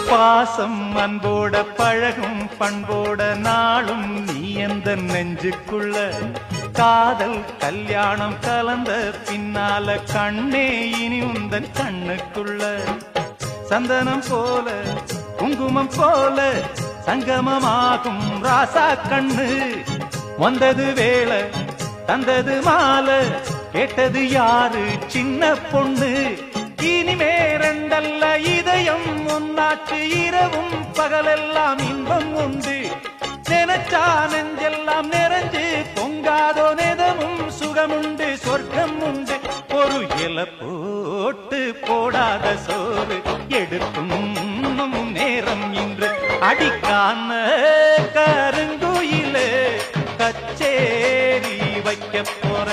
பாசம் அன்போட பழகும் பண்போட நாளும் நீ எந்த நெஞ்சுக்குள்ள காதல் கல்யாணம் கலந்த பின்னால கண்ணே இனி உந்தன் கண்ணுக்குள்ள சந்தனம் போல குங்குமம் போல சங்கமமாகும் ராசா கண்ணு வந்தது வேளை தந்தது மாலை கேட்டது யாரு சின்ன பொண்ணு இனிமே ரெண்டல்ல இதயம் ஒன்னாச்சு இரவும் பகலெல்லாம் இன்பம் உண்டு நினைச்சா நெஞ்செல்லாம் நிறைஞ்சு பொங்காதோ நெதமும் சுகமுண்டு சொர்க்கம் உண்டு ஒரு இலை போட்டு போடாத சோறு எடுக்கும் நேரம் இன்று அடிக்கான கருங்குயிலே கச்சேரி வைக்க போற